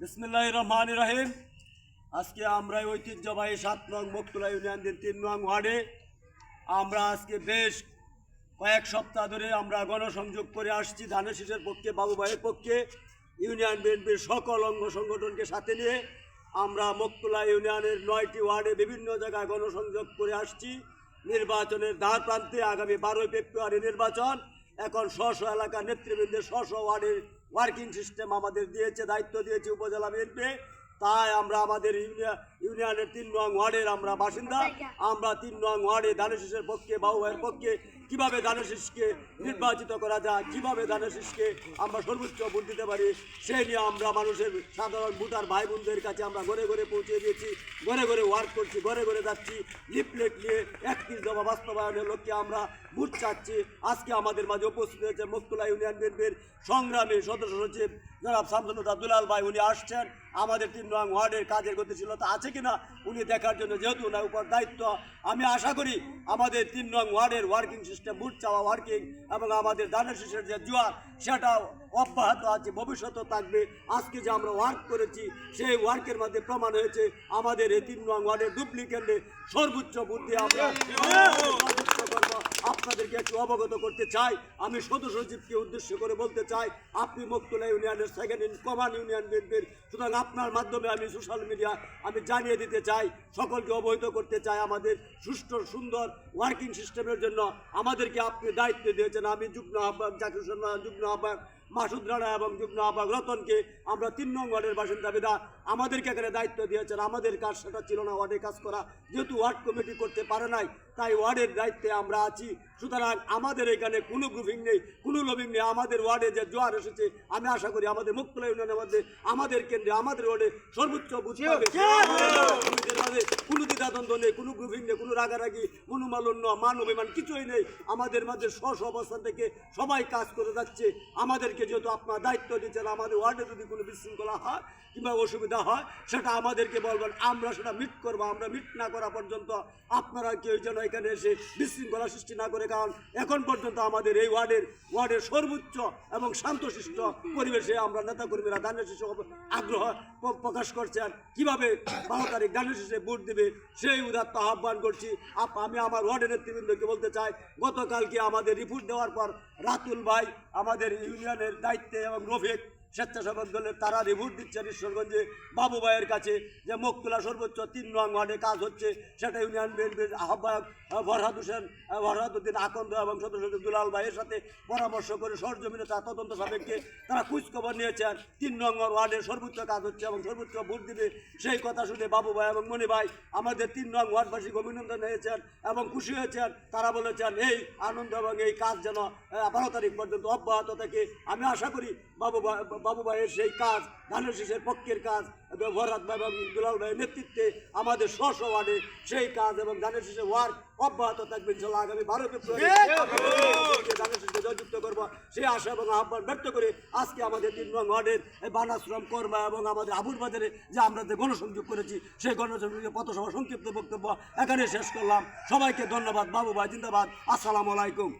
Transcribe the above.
বিসমিল্লাহির রহমানির রহিম। আজকে আমরা ঐতিহ্যবাহী 7 নং মকতুলা ইউনিয়নের 3 নং ওয়ার্ডে আমরা আজকে বেশ কয়েক সপ্তাহ ধরে আমরা গণসংযোগ করে আসছি ধানের শীষের পক্ষে, বাবু ভাইয়ের পক্ষে। ইউনিয়ন বিএনপির সকল অঙ্গ সংগঠনকে সাথে নিয়ে আমরা মকতুলা ইউনিয়নের 9টি ওয়ার্ডে বিভিন্ন জায়গায় গণসংযোগ করে আসছি। নির্বাচনের দ্বার প্রান্তে আগামী 12 ফেব্রুয়ারি নির্বাচন। এখন স্ব এলাকার নেতৃবৃন্দের স্ব ওয়ার্ডের ওয়ার্কিং সিস্টেম আমাদের দিয়েছে, দায়িত্ব দিয়েছে উপজেলা বিএনপি। তাই আমরা আমাদের ইউনিয়নের 3 নং ওয়ার্ডের আমরা বাসিন্দা। আমরা 3 নং ওয়ার্ডে ধানের শীষের পক্ষে, বাবু ভাইয়ের পক্ষে কীভাবে ধানের শীষকে নির্বাচিত করা যায়, কীভাবে ধানের শীষকে আমরা সর্বোচ্চ ভোট দিতে পারি, সেই নিয়ে আমরা মানুষের সাধারণ ভোটার ভাই বোনদের কাছে আমরা ঘরে ঘরে পৌঁছে দিয়েছি, ঘরে ঘরে ওয়ার্ক করছি, ঘরে ঘরে যাচ্ছি। লিফলেট নিয়ে 31 দফা বাস্তবায়নের লক্ষ্যে আমরা ভোট চাচ্ছি। আজকে আমাদের মাঝে উপস্থিত হয়েছে মকতুলা ইউনিয়ন বিএনপির সংগ্রামী সদস্য সচিব জনাব শামসুন্নাহার দুলাল ভাই। উনি আসছেন আমাদের 3 নং ওয়ার্ডের কাজের গতিশীলতা আছে কিনা উনি দেখার জন্য, যেহেতু ওনার উপর দায়িত্ব। আমি আশা করি আমাদের 3 নং ওয়ার্ডের ওয়ার্কিং সিস্টেম, ভোট চাওয়া ওয়ার্কিং এবং আমাদের ধানের শীষের যে জোয়ার সেটা অব্যাহত আছে, ভবিষ্যতেও থাকবে। আজকে যে আমরা ওয়ার্ক করেছি সেই ওয়ার্কের মধ্যে প্রমাণ হয়েছে আমাদের এই 3 নং ওয়ার্ডের ডুপ্লিকেটে সর্বোচ্চ ভোট দিয়ে আমরা আপনাদেরকে একটু অবগত করতে চাই। আমি সদস্য সচিবকে উদ্দেশ্য করে বলতে চাই, আপনি মকতুলা ইউনিয়নের সেকেন্ড ইন কমান্ড ইউনিয়ন বিএনপির, সুতরাং আপনার মাধ্যমে আমি সোশ্যাল মিডিয়া আমি জানিয়ে দিতে চাই, সকলকে অবহিত করতে চাই আমাদের সুষ্ঠু সুন্দর ওয়ার্কিং সিস্টেমের জন্য আমাদেরকে আপনি দায়িত্ব দিয়েছেন। আমি যুগ্ম আহ্বায়ক জাকির শর্মা, যুগ্ম আহ্বায়ক মাসুদ রানা এবং যুগ্ম আহ্বায়ক রতনকে আমরা 3 নং ওয়ার্ডের বাসিন্দা বিদা আমাদেরকে এখানে দায়িত্ব দিয়েছেন। আমাদের কাজ সেটা ছিল না ওয়ার্ডে কাজ করা, যেহেতু ওয়ার্ড কমিটি করতে পারে নাই তাই ওয়ার্ডের দায়িত্বে আমরা আছি। সুতরাং আমাদের এখানে কোনো গ্রুপিং নেই, কোনো লবিং নেই। আমাদের ওয়ার্ডে যে জোয়ার এসেছে আমি আশা করি আমাদের মকতুলা ইউনিয়নের মধ্যে, আমাদের কেন্দ্রে, আমাদের ওয়ার্ডে সর্বোচ্চ বুঝ পাবে। কোনো দ্বিধাদ্বন্দ্ব নেই, কোনো গ্রুপিং নেই, কোনো রাগারাগি, মনোমালিন্য, মান অভিমান কিছুই নেই। আমাদের মাঝে স্ব অবস্থান থেকে সবাই কাজ করে যাচ্ছে। আমাদেরকে যেহেতু আপনার দায়িত্ব দিচ্ছেন, আমাদের ওয়ার্ডে যদি কোনো বিশৃঙ্খলা হয় কিংবা অসুবিধা হয় সেটা আমাদেরকে বলবেন, আমরা সেটা মিট করবো। আমরা মিট না করা পর্যন্ত আপনারা কেউ যেন এখানে এসে বিশৃঙ্খলা সৃষ্টি না করে, কারণ এখন পর্যন্ত আমাদের এই ওয়ার্ডের সর্বোচ্চ এবং শান্তশিষ্ট পরিবেশে আমরা নেতাকর্মীরা ধানের শীষে আগ্রহ প্রকাশ করছেন। কিভাবে 12 তারিখ ধানের শীষে ভোট দেবে সেই উদাত্ত আহ্বান করছি। আমি আমার ওয়ার্ডের নেতৃবৃন্দকে বলতে চাই, গতকালকে আমাদের রিপোর্ট দেওয়ার পর রাতুল ভাই আমাদের ইউনিয়নের দায়িত্বে এবং রফিক স্বেচ্ছাসেবক দলের তারা রিপোর্ট দিচ্ছেন ঈশ্বরগঞ্জে বাবু ভাইয়ের কাছে যে মকতুলা সর্বোচ্চ 3 নং ওয়ার্ডে কাজ হচ্ছে। সেটা ইউনিয়ন বিএনপির আহ্বায়ক ফরহাদুদ্দিন আকন্দ এবং সদস্য দুলাল ভাইয়ের সাথে পরামর্শ করে সরজমিনে তা তদন্ত সাপেক্ষে তারা খোঁজখবর নিয়েছেন 3 নম্বর ওয়ার্ডের সর্বোচ্চ কাজ হচ্ছে এবং সর্বোচ্চ ভোট দিবে। সেই কথা শুনে বাবু ভাই এবং মণি ভাই আমাদের 3 নং ওয়ার্ডবাসীকে অভিনন্দন হয়েছেন এবং খুশি হয়েছেন। তারা বলেছেন এই আনন্দ এবং এই কাজ যেন 12 তারিখ পর্যন্ত অব্যাহত থাকে। আমি আশা করি বাবু ভাইয়ের সেই কাজ, ধানের শীষের পক্ষের কাজ, ফরহাদ ভাই এবং দুলাল ভাইয়ের নেতৃত্বে আমাদের স্ব ওয়ার্ডে সেই কাজ এবং ধানের শীষের ওয়ার্ক অব্যাহত থাকবে। ইনশাআল্লাহ আগামী 12 ফেব্রুয়ারি ধানের শীষকে জয়যুক্ত করবো সেই আশা এবং আহ্বান ব্যক্ত করে আজকে আমাদের 3 নং ওয়ার্ডের বানাশ্রম কর্মা এবং আমাদের আবুল বাজারে যে আমরা যে গণসংযোগ করেছি সেই গণসংযোগের পথসভা সংক্ষিপ্ত বক্তব্য এখানে শেষ করলাম। সবাইকে ধন্যবাদ। বাবু ভাই জিন্দাবাদ। আসসালামু আলাইকুম।